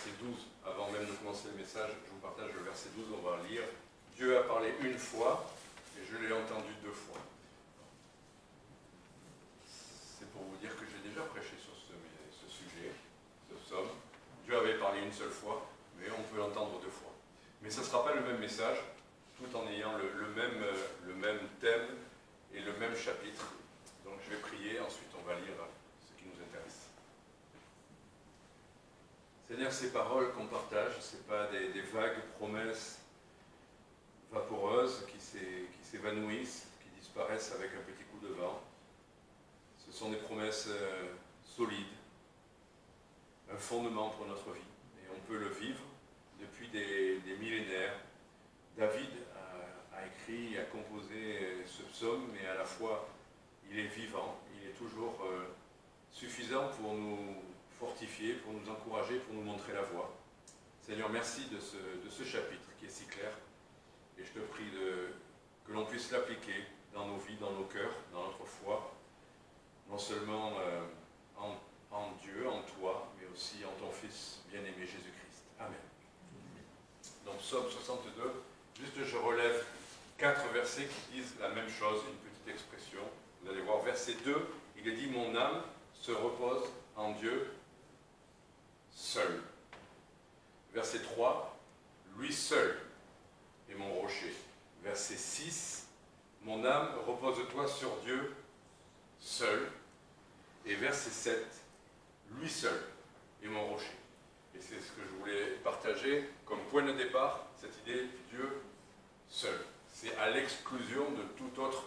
verset 12. Avant même de commencer le message, je vous partage le verset 12, on va lire. Dieu a parlé une fois, et je l'ai entendu deux fois. C'est pour vous dire que j'ai déjà prêché sur ce sujet, ce psaume. Dieu avait parlé une seule fois, mais on peut l'entendre deux fois. Mais ce ne sera pas le même message, tout en ayant le même thème et le même chapitre. Donc je vais prier, ensuite on va lire ce qui nous intéresse. Seigneur, ces paroles qu'on partage, ce n'est pas des vagues promesses vaporeuses qui s'évanouissent, qui disparaissent avec un petit coup de vent. Ce sont des promesses solides, un fondement pour notre vie. Et on peut le vivre depuis des millénaires. David a écrit, a composé ce psaume, mais à la fois il est vivant, il est toujours suffisant pour nous fortifier, pour nous encourager, pour nous montrer la voie. Seigneur, merci de ce chapitre qui est si clair, et je te prie que l'on puisse l'appliquer dans nos vies, dans nos cœurs, dans notre foi, non seulement en Dieu, en toi, mais aussi en ton Fils bien-aimé Jésus-Christ. Amen. Donc, Psaume 62, juste je relève 4 versets qui disent la même chose, une petite expression. Vous allez voir, verset 2, il est dit « Mon âme se repose en Dieu seul ». Verset 3, « Lui seul est mon rocher ». Verset 6, « Mon âme, repose-toi sur Dieu seul ». Et verset 7, « Lui seul est mon rocher ». Et c'est ce que je voulais partager comme point de départ, cette idée Dieu seul. C'est à l'exclusion de toute autre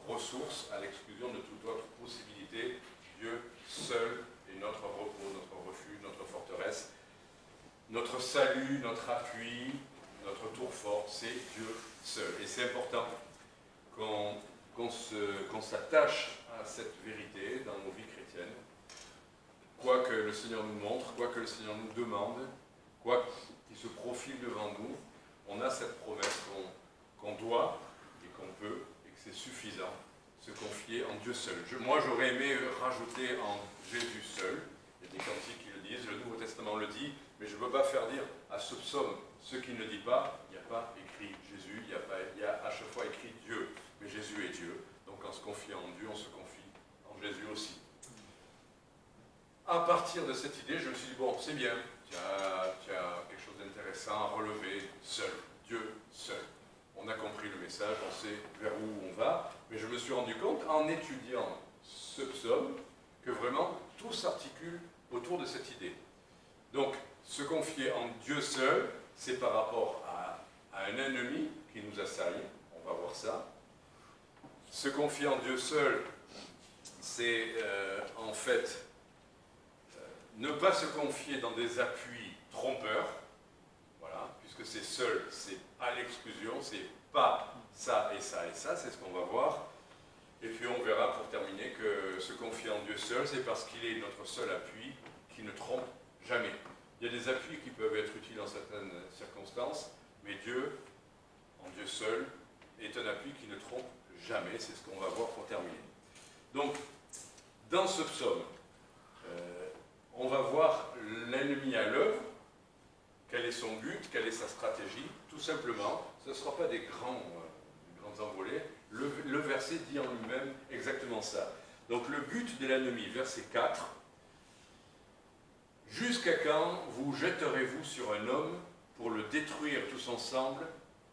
ressource, à l'exclusion de toute autre possibilité. Dieu seul est notre repos, notre refuge, notre forteresse, notre salut, notre appui, notre tour fort, c'est Dieu seul. Et c'est important qu'on s'attache à cette vérité dans nos vies chrétiennes. Quoi que le Seigneur nous montre, quoi que le Seigneur nous demande, quoi qu'il se profile devant nous, on a cette promesse qu'on doit et qu'on peut, et que c'est suffisant, se confier en Dieu seul. Moi, j'aurais aimé rajouter en Jésus seul. Il y a des cantiques qui le disent, le Nouveau Testament le dit, mais je ne veux pas faire dire à ce psaume ce qui ne le dit pas. Il n'y a pas écrit Jésus, il y a à chaque fois écrit Dieu, mais Jésus est Dieu. Donc en se confiant en Dieu, on se confie en Jésus aussi. À partir de cette idée, je me suis dit, bon, c'est bien, tu as quelque chose d'intéressant à relever, seul, Dieu seul. On a compris le message, on sait vers où on va, mais je me suis rendu compte, en étudiant ce psaume, que vraiment tout s'articule autour de cette idée. Donc, se confier en Dieu seul, c'est par rapport à un ennemi qui nous assaille, on va voir ça. Se confier en Dieu seul, c'est en fait ne pas se confier dans des appuis trompeurs, voilà, puisque c'est seul, c'est à l'exclusion, c'est pas ça et ça et ça, c'est ce qu'on va voir. Et puis on verra pour terminer que se confier en Dieu seul, c'est parce qu'il est notre seul appui qui ne trompe jamais. Il y a des appuis qui peuvent être utiles dans certaines circonstances, mais Dieu, en Dieu seul, est un appui qui ne trompe jamais, c'est ce qu'on va voir pour terminer. Donc, dans ce psaume, on va voir l'ennemi à l'œuvre, quel est son but, quelle est sa stratégie, tout simplement. Ce ne sera pas des grandes envolées. Le verset dit en lui-même exactement ça. Donc le but de l'ennemi, verset 4, « Jusqu'à quand vous jetterez-vous sur un homme pour le détruire tous ensemble,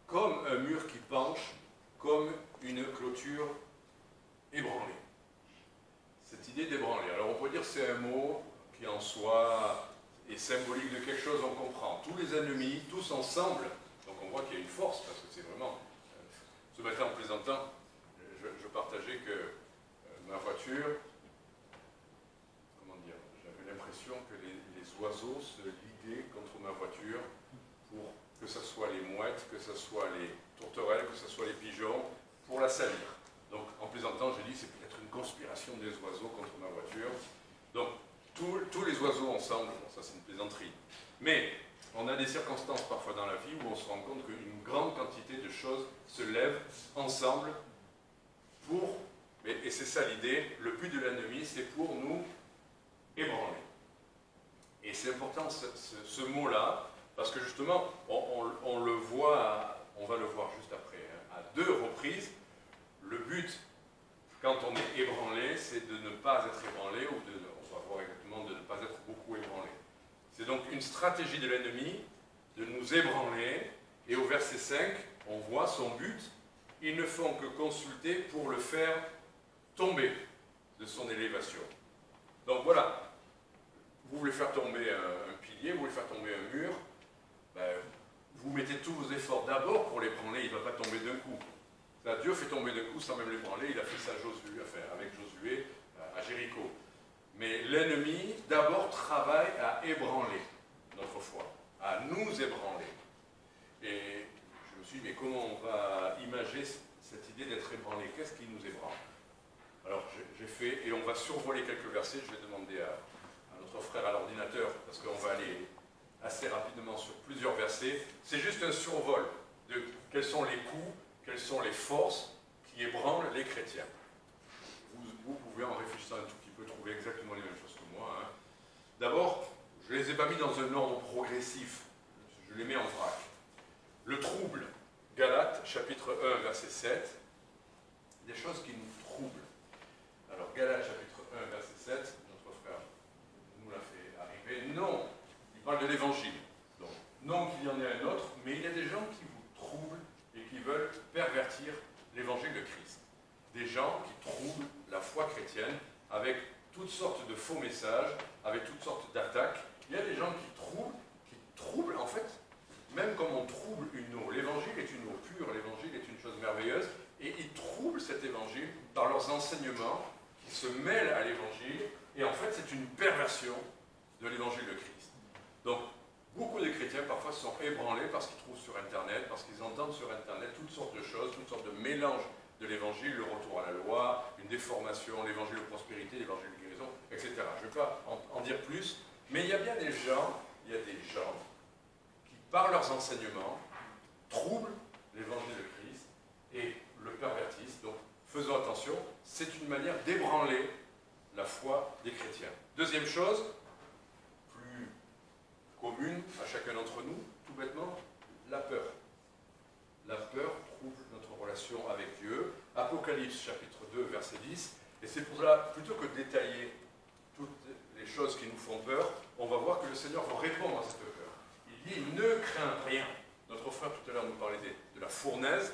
comme un mur qui penche, comme une clôture ébranlée ?» Cette idée d'ébranler. Alors on peut dire que c'est un mot qui en soi est symbolique de quelque chose, on comprend. Tous les ennemis, tous ensemble, donc on voit qu'il y a une force, parce que c'est vraiment... Ce matin, en plaisantant, je partageais que ma voiture, comment dire, j'avais l'impression que les oiseaux se liguaient contre ma voiture pour que ce soit les mouettes, que ce soit les tourterelles, que ce soit les pigeons, pour la salir. Donc en plaisantant, j'ai dit c'est peut-être une conspiration des oiseaux contre ma voiture. Donc tous les oiseaux ensemble, bon, ça c'est une plaisanterie. Mais on a des circonstances parfois dans la vie où on se rend compte qu'une grande quantité de choses se lèvent ensemble pour, et c'est ça l'idée, le but de l'ennemi, c'est pour nous ébranler. Et c'est important ce mot-là, parce que justement, on le voit, on va le voir juste après, hein, à 2 reprises. Le but, quand on est ébranlé, c'est de ne pas être ébranlé, ou on va voir exactement de ne pas être beaucoup ébranlé. C'est donc une stratégie de l'ennemi de nous ébranler, et au verset 5, on voit son but, ils ne font que consulter pour le faire tomber de son élévation. Donc voilà, vous voulez faire tomber un pilier, vous voulez faire tomber un mur, ben, vous mettez tous vos efforts d'abord pour l'ébranler, il ne va pas tomber d'un coup. Ça, Dieu fait tomber d'un coup sans même l'ébranler, il a fait ça avec Josué à Jéricho. Mais l'ennemi d'abord travaille à ébranler notre foi, à nous ébranler. Et je me suis dit, mais comment on va imager cette idée d'être ébranlé? Qu'est-ce qui nous ébranle? Alors j'ai fait, et on va survoler quelques versets, je vais demander à notre frère à l'ordinateur, parce qu'on va aller assez rapidement sur plusieurs versets. C'est juste un survol de quels sont les coups, quelles sont les forces qui ébranlent les chrétiens. Vous pouvez, en réfléchissant un tout petit peu, trouver exactement les mêmes choses que moi. Hein. D'abord, je ne les ai pas mis dans un ordre progressif, je les mets en vrac. Le trouble, Galates, chapitre 1, verset 7, des choses qui nous troublent. Alors, Galates, chapitre 1, verset 7, notre frère nous l'a fait arriver. Non, il parle de l'évangile. Donc, non qu'il y en ait un autre, mais il y a des gens qui vous troublent et qui veulent pervertir l'évangile de Christ. Des gens qui troublent la foi chrétienne avec toutes sortes de faux messages, avec toutes sortes d'attaques. Il y a des gens qui troublent en fait, même comme on trouble une eau. L'évangile est une eau pure, l'évangile est une chose merveilleuse, et ils troublent cet évangile par leurs enseignements qui se mêlent à l'évangile, et en fait c'est une perversion de l'évangile de Christ. Donc, beaucoup de chrétiens parfois sont ébranlés parce qu'ils trouvent sur Internet, parce qu'ils entendent sur Internet toutes sortes de choses, toutes sortes de mélanges de l'évangile, le retour à la loi, une déformation, l'évangile de prospérité, l'évangile de guérison, etc. Je ne vais pas en dire plus, mais il y a bien des gens qui, par leurs enseignements, troublent l'évangile de Christ et le pervertissent. Donc, faisons attention, c'est une manière d'ébranler la foi des chrétiens. Deuxième chose, plus commune à chacun d'entre nous, tout bêtement, la peur. La peur trouble notre relation avec Dieu. Apocalypse chapitre 2, verset 10. Et c'est pour cela, plutôt que de détailler toutes les choses qui nous font peur, on va voir que le Seigneur va répondre à cette peur. Il dit, ne crains rien. Notre frère tout à l'heure nous parlait de la fournaise,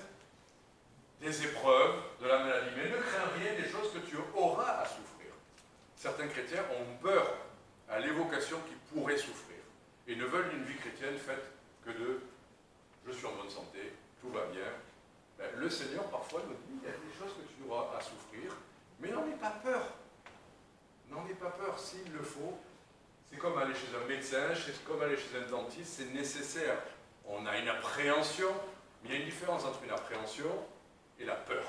des épreuves, de la maladie. Mais ne crains rien des choses que tu auras à souffrir. Certains chrétiens ont peur à l'évocation qu'ils pourraient souffrir. Et ne veulent une vie chrétienne faite que de « je suis en bonne santé, tout va bien ». Ben, le Seigneur parfois nous dit « il y a des choses que tu auras à souffrir, mais n'en aie pas peur. N'en aie pas peur s'il le faut. » C'est comme aller chez un médecin, c'est comme aller chez un dentiste, c'est nécessaire. On a une appréhension, mais il y a une différence entre une appréhension et la peur.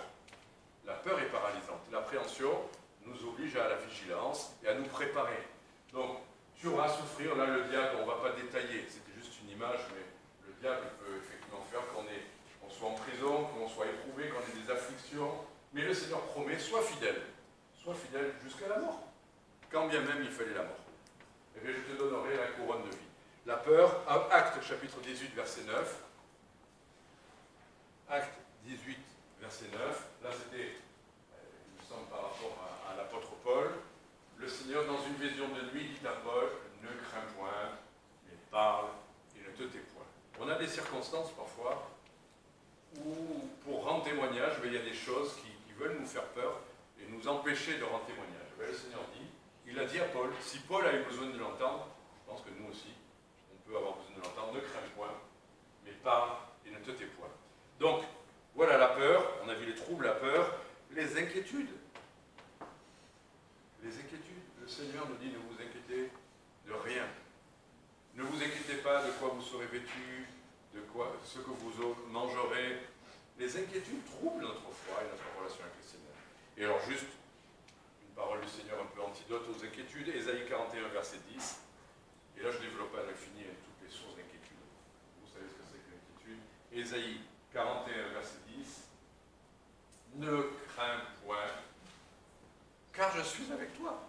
La peur est paralysante. L'appréhension nous oblige à la vigilance et à nous préparer. Donc, tu auras à souffrir, là le diable, on ne va pas détailler, c'était juste une image, mais le diable peut effectivement faire qu'on soit en prison, qu'on soit éprouvé, qu'on ait des afflictions, mais le Seigneur promet, sois fidèle jusqu'à la mort, quand bien même il fallait la mort. Et bien je te donnerai la couronne de vie. La peur, Acte chapitre 18, verset 9, Acte 18, verset 9, là c'était, il me semble par rapport à l'apôtre Paul, le Seigneur, dans une vision de nuit, dit à Paul, ne crains point, mais parle et ne te tais point. On a des circonstances parfois où, pour rendre témoignage, il y a des choses qui veulent nous faire peur et nous empêcher de rendre témoignage. Le Seigneur dit, il a dit à Paul, si Paul a eu besoin de l'entendre, je pense que nous aussi, on peut avoir besoin de l'entendre, ne crains point, mais parle et ne te tais point. Donc, voilà la peur, on a vu les troubles, la peur, les inquiétudes. Les inquiétudes. Le Seigneur nous dit, ne vous inquiétez de rien. Ne vous inquiétez pas de quoi vous serez vêtus, de quoi, ce que vous mangerez. Les inquiétudes troublent notre foi et notre relation avec le Seigneur. Et alors juste, une parole du Seigneur un peu antidote aux inquiétudes, Ésaïe 41, verset 10. Et là je développe à l'infini toutes les sources d'inquiétude. Vous savez ce que c'est que l'inquiétude. Ésaïe 41, verset 10. Ne crains point, car je suis avec toi.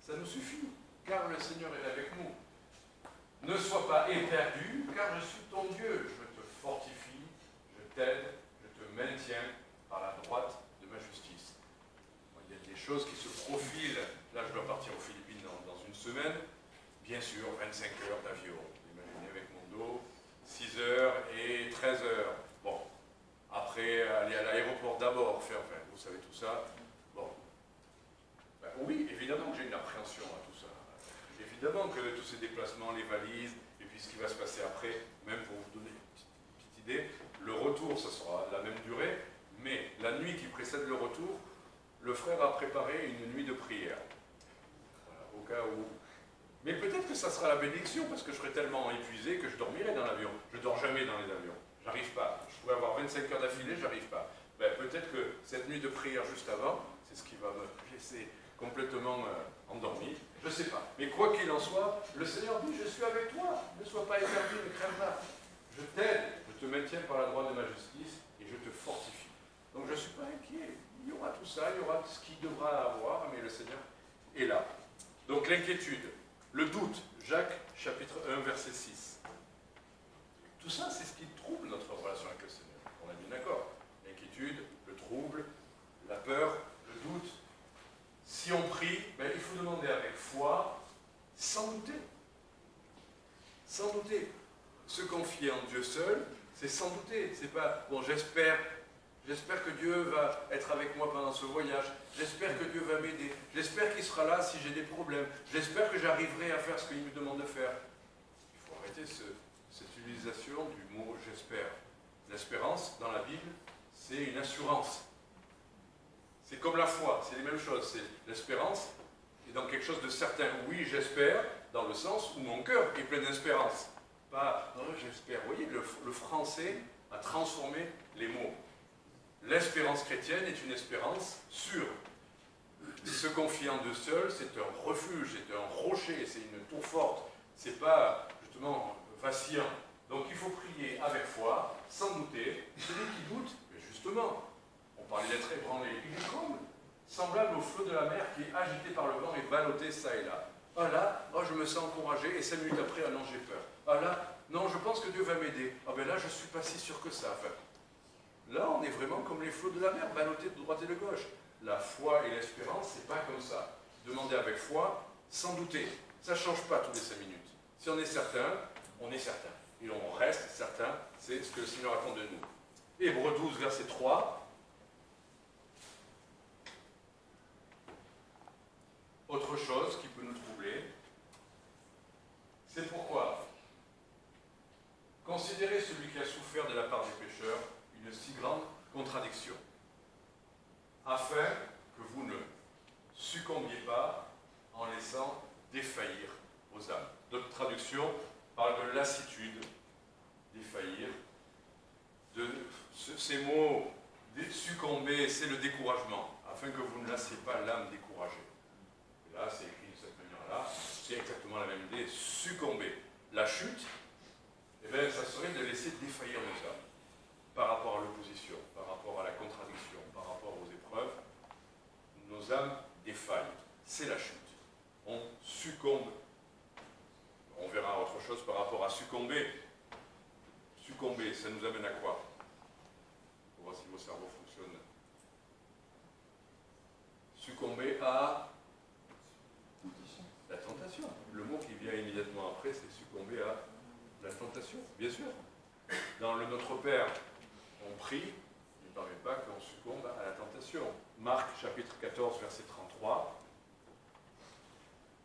Ça nous suffit, car le Seigneur est avec nous. sois pas éperdu, car je suis ton Dieu. Je te fortifie, je t'aide, je te maintiens par la droite de ma justice. Il y a des choses qui se profilent. Là, je dois partir aux Philippines dans une semaine. Bien sûr, 25 heures d'avion. Imaginez avec mon dos, 6 heures et 13 heures. Bon, après, aller à l'aéroport d'abord, faire, enfin, vous savez tout ça. Bon, ben, oui, évidemment que j'ai une appréhension à tout ça. Évidemment que tous ces déplacements, les valises, et puis ce qui va se passer après, même pour vous donner une petite idée, le retour, ça sera la même durée, mais la nuit qui précède le retour, le frère a préparé une nuit de prière. Voilà, au cas où. Mais peut-être que ça sera la bénédiction, parce que je serai tellement épuisé que je dormirai dans l'avion. Je ne dors jamais dans les avions. J'arrive pas. Je pourrais avoir 25 heures d'affilée, j'arrive pas. Ben, peut-être que cette nuit de prière juste avant, c'est ce qui va me laisser complètement endormi. Je ne sais pas. Mais quoi qu'il en soit, le Seigneur dit, je suis avec toi. Ne sois pas éperdu, ne crains pas. Je t'aide, je te maintiens par la droite de ma justice et je te fortifie. Donc je ne suis pas inquiet. Il y aura tout ça, il y aura ce qu'il devra avoir, mais le Seigneur est là. Donc l'inquiétude, le doute, Jacques chapitre 1 verset 6. Tout ça, c'est ce qui trouble notre relation avec le Seigneur. On est bien d'accord. L'inquiétude, le trouble, la peur, le doute. Si on prie, ben, il faut demander avec foi, sans douter. Sans douter. Se confier en Dieu seul, c'est sans douter. C'est pas, bon, j'espère que Dieu va être avec moi pendant ce voyage. J'espère que Dieu va m'aider. J'espère qu'il sera là si j'ai des problèmes. J'espère que j'arriverai à faire ce qu'il me demande de faire. Il faut arrêter cette utilisation du mot « j'espère ». L'espérance, dans la Bible, c'est une assurance. C'est comme la foi, c'est les mêmes choses. C'est l'espérance est dans quelque chose de certain. Oui, j'espère, dans le sens où mon cœur est plein d'espérance. Pas « oh, j'espère ». Vous voyez, le français a transformé les mots. L'espérance chrétienne est une espérance sûre. Se confier en Dieu seul, c'est un refuge, c'est un rocher, c'est une tour forte. C'est pas, justement, vacillant. Donc il faut prier avec foi, sans douter. Celui qui doute, justement, on parlait d'être ébranlé, il est comme semblable au flot de la mer qui est agité par le vent et ballotté ça et là. Ah là, oh, je me sens encouragé, et 5 minutes après, ah non, j'ai peur. Ah là, non, je pense que Dieu va m'aider. Ah ben là, je ne suis pas si sûr que ça. Enfin, là, on est vraiment comme les flots de la mer, ballottés de droite et de gauche. La foi et l'espérance, c'est pas comme ça. Demandez avec foi, sans douter. Ça ne change pas tous les 5 minutes. Si on est certain, on est certain. Et on reste certain, c'est ce que le Seigneur attend de nous. Hébreux 12, verset 3. Autre chose qui peut nous troubler, c'est pourquoi considérez celui qui a souffert de la part des pécheurs une si grande contradiction, afin que vous ne succombiez pas en laissant défaillir vos âmes. D'autres traductions parlent de lassitude, défaillir. Ces mots, succomber, c'est le découragement, afin que vous ne lassiez pas l'âme découragée. Et là, c'est écrit de cette manière-là, c'est exactement la même idée, succomber. La chute, eh bien, ça serait de laisser défaillir nos âmes, par rapport à l'opposition, par rapport à la contradiction, par rapport aux épreuves. Nos âmes défaillent. C'est la chute. On succombe. On verra autre chose par rapport à succomber. Succomber, ça nous amène à quoi? Pour voir si vos cerveaux fonctionnent. Succomber à la tentation. Le mot qui vient immédiatement après, c'est succomber à la tentation, bien sûr. Dans le Notre Père, on prie, il ne permet pas qu'on succombe à la tentation. Marc chapitre 14, verset 33.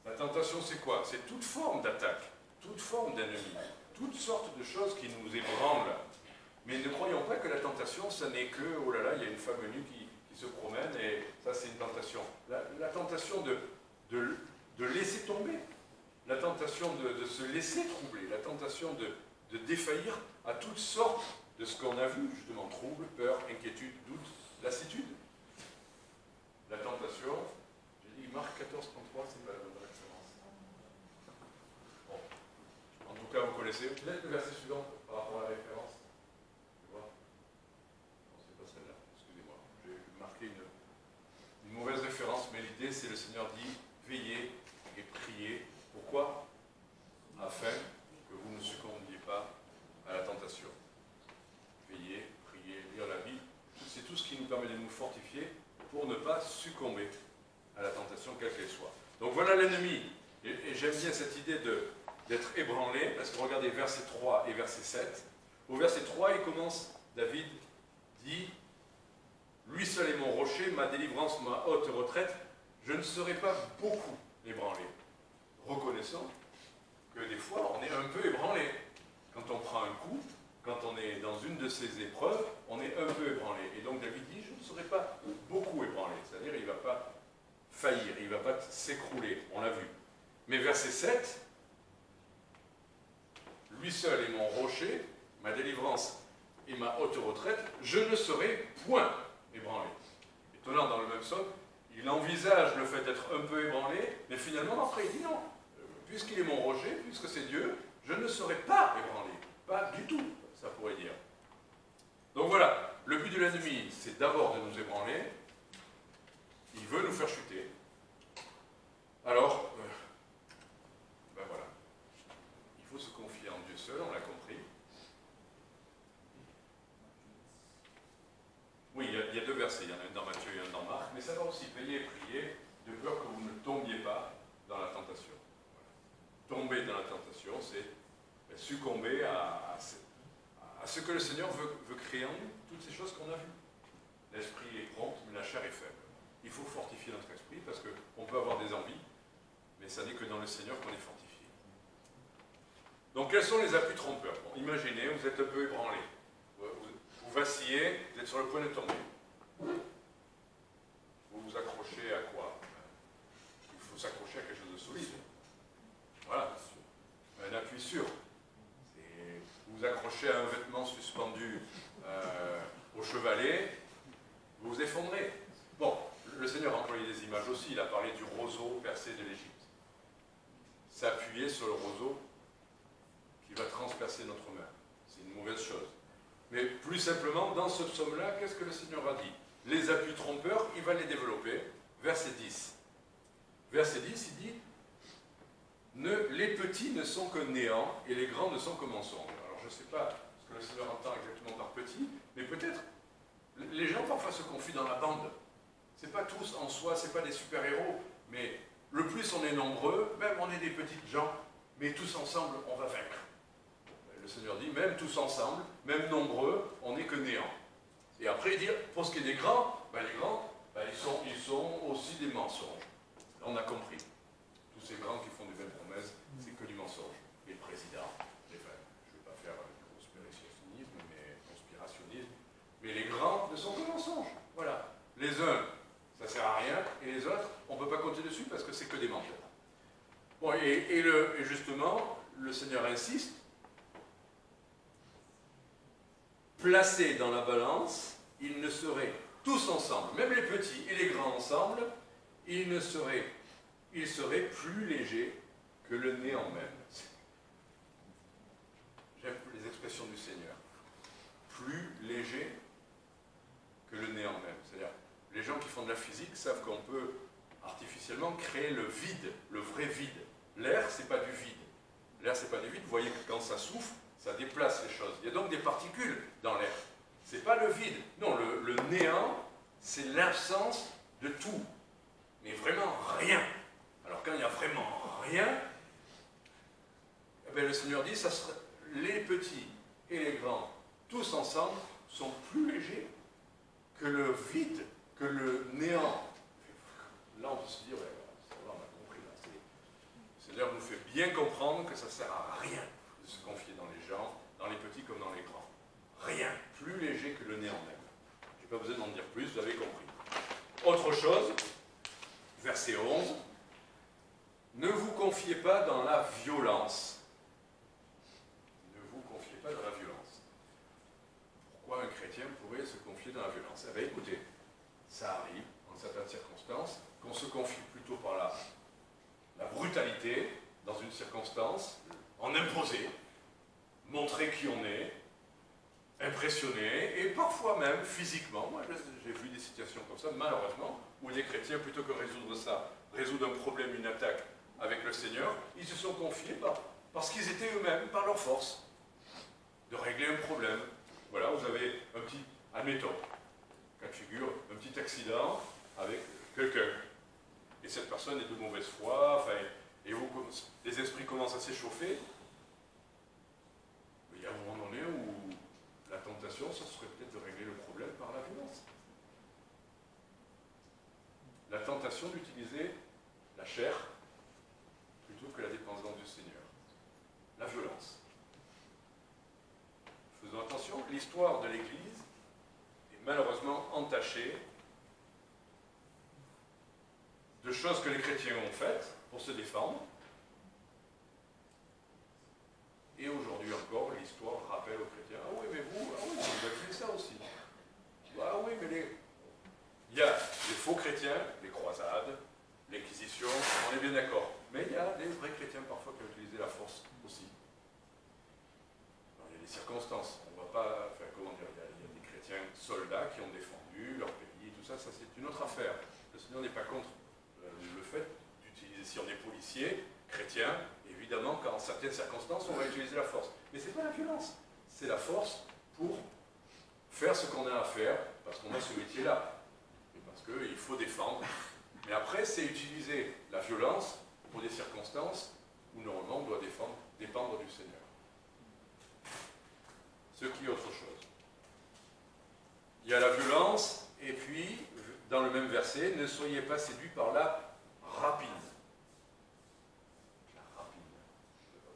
La tentation, c'est quoi? C'est toute forme d'attaque, toute forme d'ennemi, toutes sortes de choses qui nous ébranlent. Mais ne croyons pas que la tentation, ça n'est que, oh là là, il y a une femme nue qui se promène et ça c'est une tentation. La tentation de laisser tomber, la tentation de se laisser troubler, la tentation de défaillir à toutes sortes de ce qu'on a vu, justement, trouble, peur, inquiétude, doute, lassitude. La tentation, j'ai dit Marc 14, 33, c'est pas la bonne référence. Bon. En tout cas, vous connaissez peut-être le verset suivant par rapport à la référence. Tu vois? Non, c'est pas celle-là, excusez-moi. J'ai marqué une mauvaise référence, mais l'idée, c'est le Seigneur dit, veillez et priez. Pourquoi? Afin que vous ne fortifier pour ne pas succomber à la tentation quelle qu'elle soit. Donc voilà l'ennemi. Et j'aime bien cette idée d'être ébranlé, parce que regardez verset 3 et verset 7. Au verset 3, il commence, David dit, « Lui seul est mon rocher, ma délivrance, ma haute retraite, je ne serai pas beaucoup ébranlé. » Reconnaissons que des fois, on est un peu ébranlé. Quand on prend un coup, quand on est dans une de ces épreuves, on est un peu ébranlé. Et donc David dit, je ne serai pas beaucoup ébranlé. C'est-à-dire, il ne va pas faillir, il ne va pas s'écrouler. On l'a vu. Mais verset 7, « Lui seul est mon rocher, ma délivrance et ma haute retraite, je ne serai point ébranlé. » Étonnant, dans le même psaume, il envisage le fait d'être un peu ébranlé, mais finalement, après, il dit non. Puisqu'il est mon rocher, puisque c'est Dieu, je ne serai pas ébranlé. Pas du tout, ça pourrait dire. Donc voilà, le but de l'ennemi, c'est d'abord de nous ébranler. Il veut nous faire chuter. Alors, ben voilà. Il faut se confier en Dieu seul, on l'a compris. Oui, il y a deux versets, il y en a un dans Matthieu et un dans Marc, mais ça va aussi veiller et prier, de peur que vous ne tombiez pas dans la tentation. Voilà. Tomber dans la tentation, c'est succomber à ce que le Seigneur veut créer en nous, toutes ces choses qu'on a vues. L'esprit est prompt, mais la chair est faible. Il faut fortifier notre esprit, parce qu'on peut avoir des envies, mais ça n'est que dans le Seigneur qu'on est fortifié. Donc, quels sont les appuis trompeurs? Bon, imaginez, vous êtes un peu ébranlé. Vous vacillez, vous êtes sur le point de tomber. Vous vous accrochez à quoi? Il faut s'accrocher à quelque chose de solide. Voilà. Un appui sûr. Vous vous accrochez à un vêtement suspendu au chevalet, vous vous effondrez. Bon, le Seigneur a employé des images aussi. Il a parlé du roseau percé de l'Égypte. S'appuyer sur le roseau qui va transpercer notre main. C'est une mauvaise chose. Mais plus simplement, dans ce psaume-là, qu'est-ce que le Seigneur a dit? Les appuis trompeurs, il va les développer. Verset 10. Verset 10, il dit, les petits ne sont que néant et les grands ne sont que mensonges. Alors je ne sais pas ce que le Seigneur entend exactement par petit, mais peut-être, les gens parfois se confient dans la bande. Ce n'est pas tous en soi, ce n'est pas des super-héros, mais le plus on est nombreux, même on est des petites gens, mais tous ensemble, on va vaincre. Le Seigneur dit, même tous ensemble, même nombreux, on n'est que néant. Et après, il dit, pour ce qui est des grands, les grands, ils sont aussi des mensonges. On a compris. Tous ces grands qui font des belles promesses, c'est que du mensonge. Les présidents, je ne vais pas faire conspirationnisme, mais les grands ne sont que mensonges. Voilà. Les uns, ça ne sert à rien, et les autres, on ne peut pas compter dessus parce que c'est que des menteurs. Bon, et justement, le Seigneur insiste, placés dans la balance, ils ne seraient tous ensemble, même les petits et les grands ensemble, ils seraient plus légers que le néant même. J'aime les expressions du Seigneur. Plus léger que le néant même. C'est-à-dire, les gens qui font de la physique savent qu'on peut artificiellement créer le vide, le vrai vide. L'air, c'est pas du vide. L'air, c'est pas du vide. Vous voyez que quand ça souffle, ça déplace les choses. Il y a donc des particules dans l'air. Ce n'est pas le vide. Non, le néant, c'est l'absence de tout. Mais vraiment rien. Alors quand il n'y a vraiment rien, eh bien, le Seigneur dit, ça sera, les petits et les grands, tous ensemble, sont plus légers que le vide, que le néant. Là, on peut se dire, ouais, ça va, on a compris. Là, le Seigneur nous fait bien comprendre que ça ne sert à rien de se confier dans les gens, dans les petits comme dans les grands. Rien, plus léger que le néant même. Je n'ai pas besoin d'en dire plus, vous avez compris. Autre chose, verset 11, ne vous confiez pas dans la violence. Ne vous confiez pas dans la violence. Pourquoi un chrétien pourrait se confier dans la violence? Eh bien, écoutez, ça arrive, dans certaines circonstances, qu'on se confie plutôt par la brutalité, dans une circonstance, en imposer, montrer qui on est, impressionner, et parfois même physiquement. Moi, j'ai vu des situations comme ça, malheureusement, où les chrétiens, plutôt que résoudre ça, résoudre un problème, une attaque avec le Seigneur, ils se sont confiés parce qu'ils étaient eux-mêmes, par leur force, de régler un problème. Voilà, vous avez un petit, admettons, cas de figure, un petit accident avec quelqu'un. Et cette personne est de mauvaise foi, enfin, et les esprits commencent à s'échauffer. Mais il y a un moment donné où la tentation, ça serait peut-être de régler le problème par la violence. La tentation d'utiliser la chair plutôt que la dépendance du Seigneur. La violence. Faisons attention, l'histoire de l'Église est malheureusement entachée de choses que les chrétiens ont faites pour se défendre. Et aujourd'hui encore, l'histoire rappelle aux chrétiens, ah oui, mais vous avez fait ça aussi. Ah oui, mais il y a des faux chrétiens, les croisades, l'Inquisition, on est bien d'accord. Mais il y a des vrais chrétiens parfois qui ont utilisé la force aussi. Alors, il y a des circonstances. On ne va pas, enfin, comment dire, il y a des chrétiens soldats qui ont défendu leur pays, tout ça, ça c'est une autre affaire. Le Seigneur n'est pas contre le fait d'utiliser, si on est policier, chrétien, évidemment qu'en certaines circonstances, on va utiliser la force. Mais ce n'est pas la violence, c'est la force pour faire ce qu'on a à faire, parce qu'on a ce métier-là, et parce qu'il faut défendre. Mais après, c'est utiliser la violence pour des circonstances où normalement on doit dépendre du Seigneur. Ce qui est autre chose. Il y a la violence, et puis, dans le même verset, ne soyez pas séduits par la rapine. La rapine.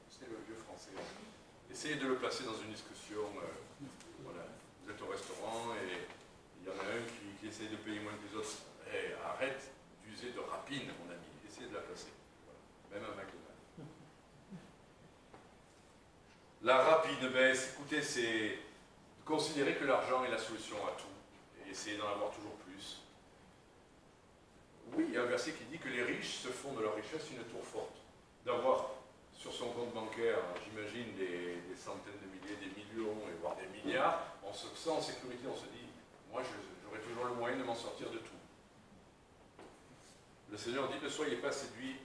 C'est le vieux français. Essayez de le placer dans une discussion. Voilà. Vous êtes au restaurant et il y en a un qui essaye de payer moins que les autres. Hey, arrête d'user de rapine, mon ami. Essayez de la placer. Voilà. Même un McDonald's. La rapine, ben, écoutez, c'est considérer que l'argent est la solution à tout. Et essayer d'en avoir toujours plus. Oui, il y a un verset qui dit que les riches se font de leur richesse une tour forte. D'avoir sur son compte bancaire, j'imagine, des centaines de milliers, des millions, et voire des milliards, on se sent en sécurité, on se dit, moi j'aurai toujours le moyen de m'en sortir de tout. Le Seigneur dit, ne soyez pas séduits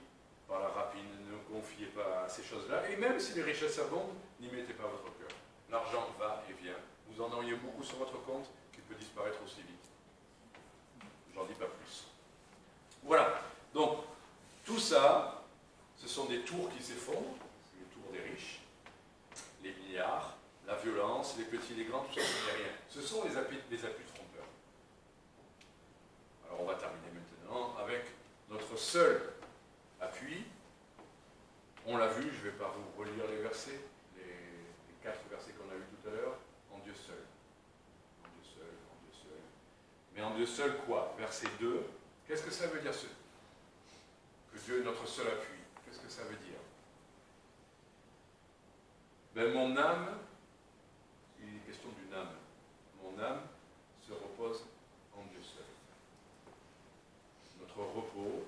par la rapine, ne confiez pas à ces choses-là, et même si les richesses abondent, n'y mettez pas votre cœur. L'argent va et vient. Vous en auriez beaucoup sur votre compte qui peut disparaître aussi vite. J'en dis pas plus. Voilà. Donc, tout ça, ce sont des tours qui s'effondrent, les tours des riches, les milliards, la violence, les petits, les grands, tout ça, ce n'est rien. Ce sont les appuis trompeurs. Alors, on va terminer maintenant avec notre seul appui. On l'a vu, je ne vais pas vous relire les versets, les 4 versets qu'on a vus tout à l'heure. En Dieu seul. En Dieu seul, en Dieu seul. Mais en Dieu seul quoi? Verset 2. Qu'est-ce que ça veut dire que Dieu est notre seul appui? Qu'est-ce que ça veut dire? Ben, mon âme, il est question d'une âme. Mon âme se repose en Dieu seul. Notre repos,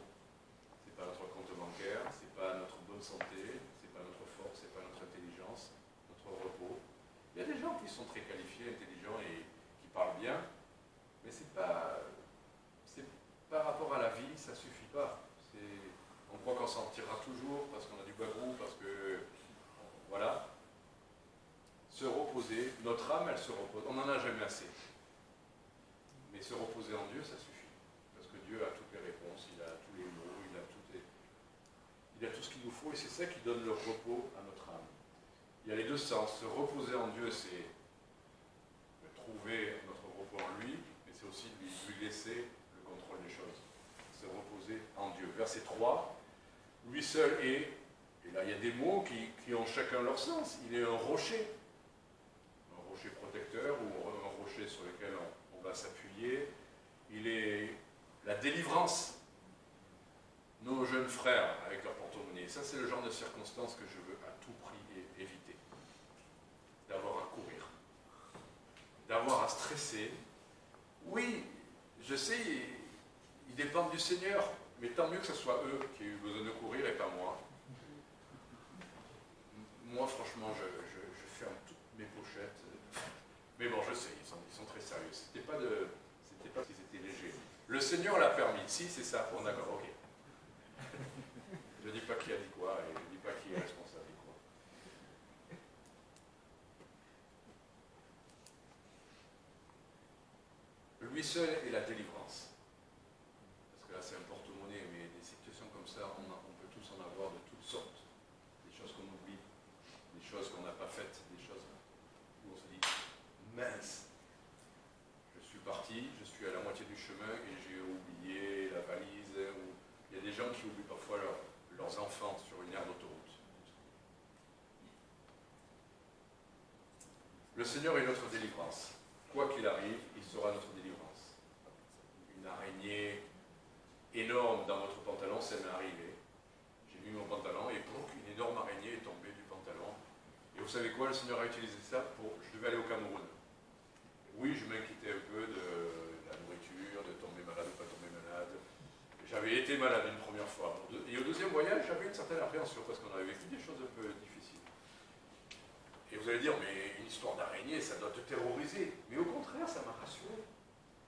c'est pas notre compte bancaire, c'est pas notre bonne santé, c'est pas notre force, c'est pas notre intelligence, notre repos. Il y a des gens qui sont très qualifiés, intelligents et qui parlent bien, mais c'est pas par rapport à la vie, ça suffit pas. On croit qu'on s'en tirera toujours parce qu'on a du bagout, parce que voilà. Se reposer, notre âme, elle se repose. On n'en a jamais assez. Mais se reposer en Dieu, ça suffit. Parce que Dieu a toutes les réponses, il a tous les mots, il a tout ce qu'il nous faut, et c'est ça qui donne le repos à notre âme. Il y a les deux sens. Se reposer en Dieu, c'est trouver notre repos en lui, mais c'est aussi lui laisser le contrôle des choses. Se reposer en Dieu. Verset 3, lui seul est, et là il y a des mots qui ont chacun leur sens, il est un rocher protecteur ou un rocher sur lequel on va s'appuyer, il est la délivrance. Nos jeunes frères avec leur porte-monnaie, ça c'est le genre de circonstances que je veux à tout prix éviter. D'avoir à courir, d'avoir à stresser. Oui, je sais, ils dépendent du Seigneur, mais tant mieux que ce soit eux qui aient eu besoin de courir et pas moi. Moi, franchement, je ferme toutes mes pochettes. Mais bon, je sais, ils sont très sérieux. C'était pas qu'ils étaient légers. Le Seigneur l'a permis. Si, c'est ça. Bon, d'accord, ok. Je ne dis pas qui a dit quoi, et je ne dis pas qui est responsable de quoi. Lui Lui seul est la délivrance. Parce que là, c'est un porte-monnaie, mais des situations comme ça, on peut tous en avoir de toutes sortes. Des choses qu'on oublie, des choses qu'on n'a pas faites, des choses où on se dit, mince, je suis parti, je suis à la moitié du chemin et j'ai oublié la valise. Ou... Il y a des gens qui oublient parfois leurs enfants sur une aire d'autoroute. Le Seigneur est notre délivrance. Quoi qu'il arrive, il sera notre délivrance. Une araignée énorme dans votre pantalon, ça m'est arrivé. J'ai mis mon pantalon et une énorme araignée est tombée du pantalon. Et vous savez quoi, le Seigneur a utilisé ça pour... Je devais aller au Cameroun. Oui, je m'inquiétais un peu de la nourriture, de tomber malade ou pas tomber malade. J'avais été malade une première fois. Et au deuxième voyage, j'avais une certaine appréhension parce qu'on avait vécu des choses un peu difficiles. Et vous allez dire, mais une histoire d'araignée, ça doit te terroriser. Mais au contraire, ça m'a rassuré.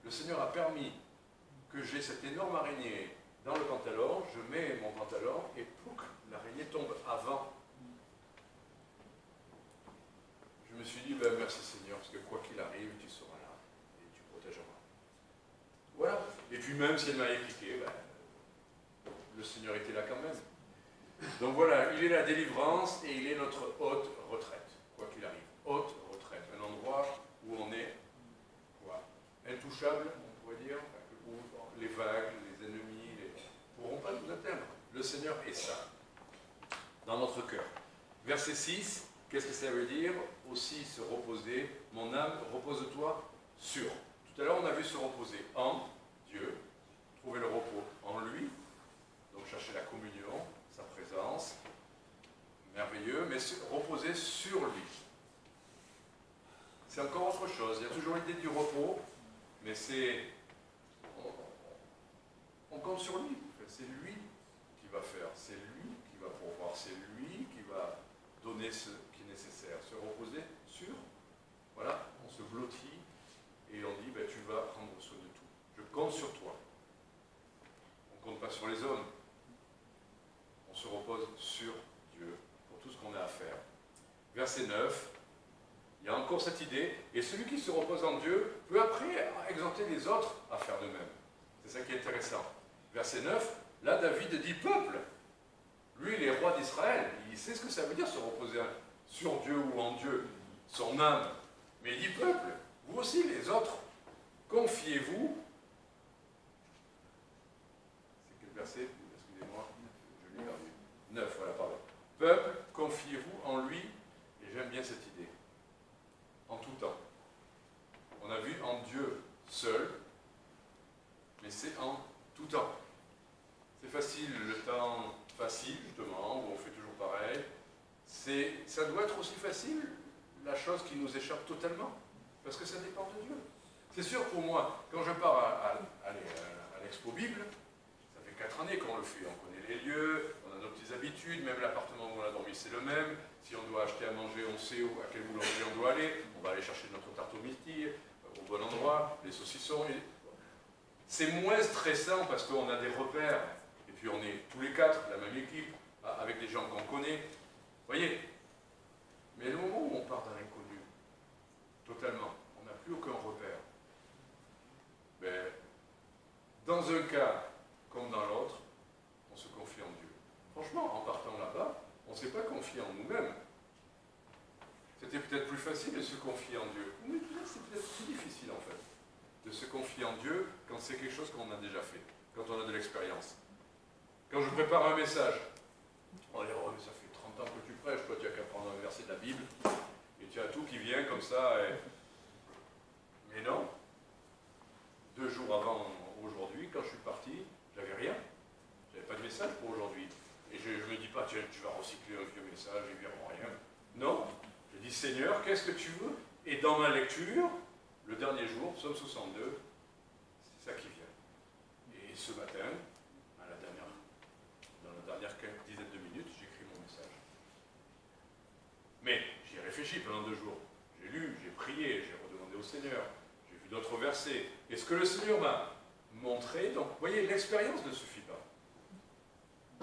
Le Seigneur a permis que j'ai cette énorme araignée dans le pantalon, je mets mon pantalon et pouc, l'araignée tombe avant. Je me suis dit, ben, merci Seigneur, parce que quoi qu'il arrive, tu seras là et tu protégeras. Voilà. Et puis même si elle m'a piqué, ben, le Seigneur était là quand même. Donc voilà, il est la délivrance et il est notre haute retraite. Quoi qu'il arrive, haute retraite, un endroit où on est quoi, intouchable, on pourrait dire, où les vagues, les ennemis ne pourront pas nous atteindre. Le Seigneur est ça, dans notre cœur. Verset 6, qu'est-ce que ça veut dire? Aussi se reposer, mon âme, repose-toi sur. Tout à l'heure, on a vu se reposer en Dieu, trouver le repos en lui, donc chercher la communion, sa présence, merveilleux, mais se reposer sur lui. C'est encore autre chose. Il y a toujours l'idée du repos, mais c'est... On compte sur lui. C'est lui qui va faire, c'est lui qui va pourvoir, c'est lui qui va donner ce qui est nécessaire. Se reposer sur, voilà, on se blottit et on dit, ben, tu vas prendre soin de tout. Je compte sur toi. On ne compte pas sur les hommes. On se repose sur Dieu pour tout ce qu'on a à faire. Verset 9, il y a encore cette idée, et celui qui se repose en Dieu peut après exhorter les autres à faire de même. C'est ça qui est intéressant. Verset 9, là David dit peuple. Lui, il est roi d'Israël, il sait ce que ça veut dire se reposer sur Dieu ou en Dieu, son âme. Mais il dit peuple, vous aussi les autres, confiez-vous. C'est quel verset? Excusez-moi, je l'ai perdu. 9, voilà, pardon. Peuple, confiez-vous en lui, et j'aime bien cette idée, en tout temps. On a vu en Dieu seul, mais c'est en tout temps. C'est facile, le temps facile, justement, où on fait toujours pareil. Ça doit être aussi facile, la chose qui nous échappe totalement, parce que ça dépend de Dieu. C'est sûr pour moi, quand je pars à l'Expo Bible, ça fait 4 années qu'on le fait, on connaît les lieux, on a nos petites habitudes, même l'appartement où on a dormi c'est le même, si on doit acheter à manger, on sait à quel boulangerie on doit aller, on va aller chercher notre tarte aux myrtilles, au bon endroit, les saucissons. C'est moins stressant parce qu'on a des repères, et puis on est tous les 4, la même équipe, avec des gens qu'on connaît. Vous voyez? Mais le moment où on part dans l'inconnu, totalement, on n'a plus aucun repère. Ben, dans un cas comme dans l'autre, on se confie en Dieu. Franchement, en partant là-bas, on ne s'est pas confié en nous-mêmes. C'était peut-être plus facile de se confier en Dieu. Mais c'est peut-être plus difficile en fait, de se confier en Dieu quand c'est quelque chose qu'on a déjà fait, quand on a de l'expérience. Quand je prépare un message, on va dire, oh, mais ça fait 30 ans que tu prêches, toi tu n'as qu'à prendre un verset de la Bible, et tu as tout qui vient comme ça. Mais non, 2 jours avant aujourd'hui, quand je suis parti, j'avais rien. J'avais pas de message pour aujourd'hui. Et je ne me dis pas, tiens, tu vas recycler un vieux message, il ne verra rien. Non, je dis, Seigneur, qu'est-ce que tu veux? Et dans ma lecture, le dernier jour, Psaume 62, c'est ça qui vient. Et ce matin, dans la dernière dizaine de minutes, j'écris mon message. Mais j'y ai réfléchi pendant 2 jours. J'ai lu, j'ai prié, j'ai redemandé au Seigneur, j'ai vu d'autres versets. Et ce que le Seigneur m'a montré, donc vous voyez, l'expérience ne suffit pas.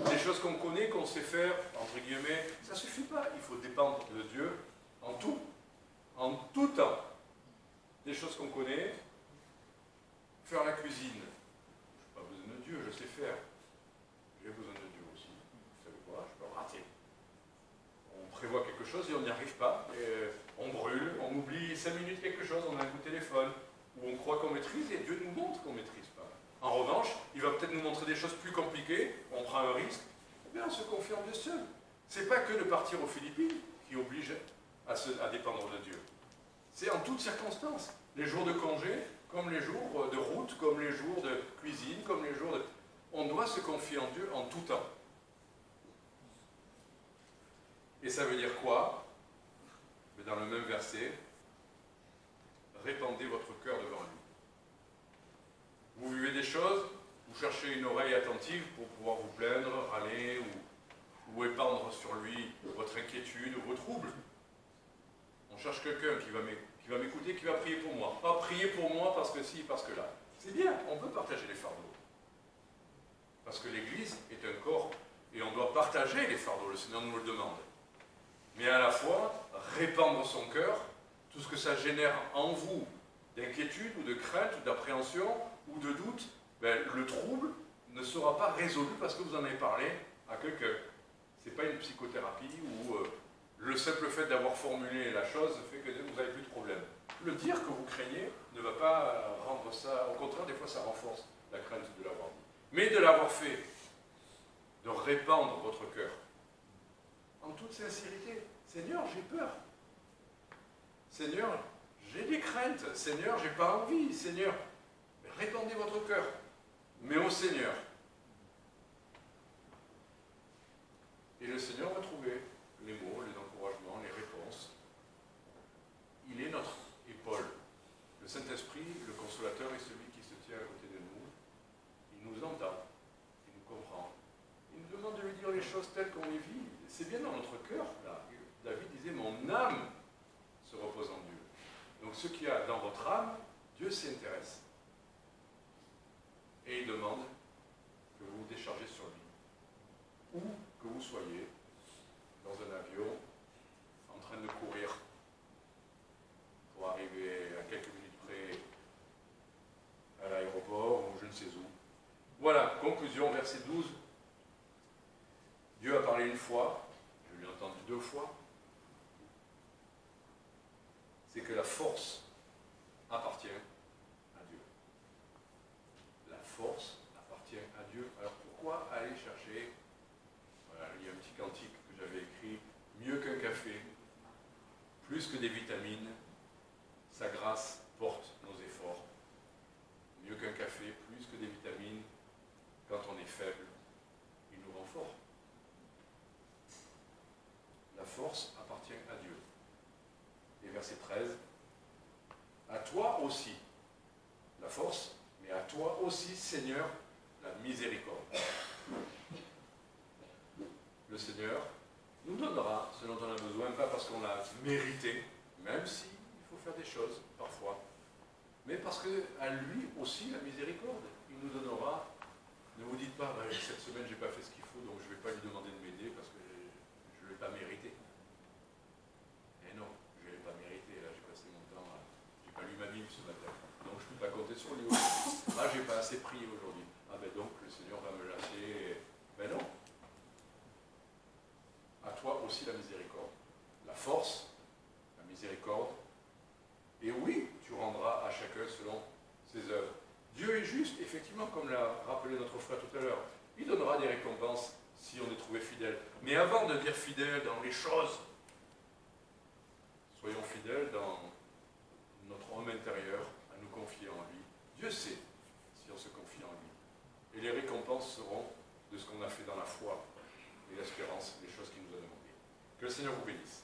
Des choses qu'on connaît, qu'on sait faire, entre guillemets, ça ne suffit pas. Il faut dépendre de Dieu en tout temps. Des choses qu'on connaît, quelque chose et on n'y arrive pas. On brûle, on oublie 5 minutes quelque chose, on a un coup de téléphone, ou on croit qu'on maîtrise et Dieu nous montre qu'on ne maîtrise pas. En revanche, il va peut-être nous montrer des choses plus compliquées, on prend un risque, et bien on se confie en Dieu seul. C'est pas que de partir aux Philippines qui oblige à dépendre de Dieu. C'est en toutes circonstances. Les jours de congé, comme les jours de route, comme les jours de cuisine, comme les jours de... On doit se confier en Dieu en tout temps. Et ça veut dire quoi? Dans le même verset, répandez votre cœur devant lui. Vous vivez des choses, vous cherchez une oreille attentive pour pouvoir vous plaindre, râler ou épandre sur lui votre inquiétude ou vos troubles. On cherche quelqu'un qui va m'écouter, qui va prier pour moi. Pas prier pour moi parce que si, parce que là. C'est bien, on peut partager les fardeaux. Parce que l'Église est un corps et on doit partager les fardeaux, le Seigneur nous le demande. Mais à la fois, répandre son cœur, tout ce que ça génère en vous, d'inquiétude ou de crainte ou d'appréhension ou de doute, le trouble ne sera pas résolu parce que vous en avez parlé à quelqu'un. Ce n'est pas une psychothérapie où le simple fait d'avoir formulé la chose fait que vous n'avez plus de problème. Le dire que vous craignez ne va pas rendre ça, au contraire, des fois ça renforce la crainte de l'avoir dit. Mais de l'avoir fait, de répandre votre cœur, en toute sincérité. Seigneur, j'ai peur. Seigneur, j'ai des craintes. Seigneur, j'ai pas envie. Seigneur, répandez votre cœur. Mais au Seigneur. Et le Seigneur va trouver les mots, les encouragements, les réponses. Il est notre épaule. Le Saint-Esprit, le Consolateur, est celui qui se tient à côté de nous. Il nous entend. Il nous comprend. Il nous demande de lui dire les choses telles qu'on les vit. C'est bien dans notre cœur, là. David disait, mon âme se repose en Dieu. Donc ce qu'il y a dans votre âme, Dieu s'y intéresse. Et il demande que vous vous déchargez sur lui. Où que vous soyez, dans un avion, en train de courir pour arriver à quelques minutes près à l'aéroport ou je ne sais où. Voilà, conclusion, verset 12. Dieu a parlé une fois, je l'ai entendu 2 fois. C'est que la force appartient à Dieu. La force appartient à Dieu. Alors pourquoi aller chercher, voilà, il y a un petit cantique que j'avais écrit, mieux qu'un café, plus que des vitamines, sa grâce porte nos efforts. Mieux qu'un café, plus que des vitamines, quand on est faible, il nous rend fort. La force appartient à Dieu. Et verset 13, à toi aussi, la force, mais à toi aussi, Seigneur, la miséricorde. Le Seigneur nous donnera ce dont on a besoin, pas parce qu'on l'a mérité, même si il faut faire des choses parfois, mais parce qu'à lui aussi la miséricorde. Il nous donnera. Ne vous dites pas, cette semaine j'ai pas fait ce qu'il faut, donc je ne vais pas lui demander de m'aider parce que je ne l'ai pas mérité. Et non, je ne l'ai pas mérité. Là, j'ai passé mon temps j'ai pas lu ma Bible ce matin, donc je ne peux pas compter sur lui aujourd'hui. Ah, j'ai pas assez prié aujourd'hui. Ah ben donc le Seigneur va me lâcher. Ben non. À toi aussi la miséricorde. La force, la miséricorde. Et oui, tu rendras à chacun selon ses œuvres. Dieu est juste, effectivement, comme l'a rappelé notre frère tout à l'heure. Il donnera des récompenses si on est trouvé fidèle. Mais avant de dire fidèle dans les choses, soyons fidèles dans notre homme intérieur, à nous confier en lui. Dieu sait si on se confie en lui. Et les récompenses seront de ce qu'on a fait dans la foi et l'espérance, les choses qu'il nous a demandées. Que le Seigneur vous bénisse.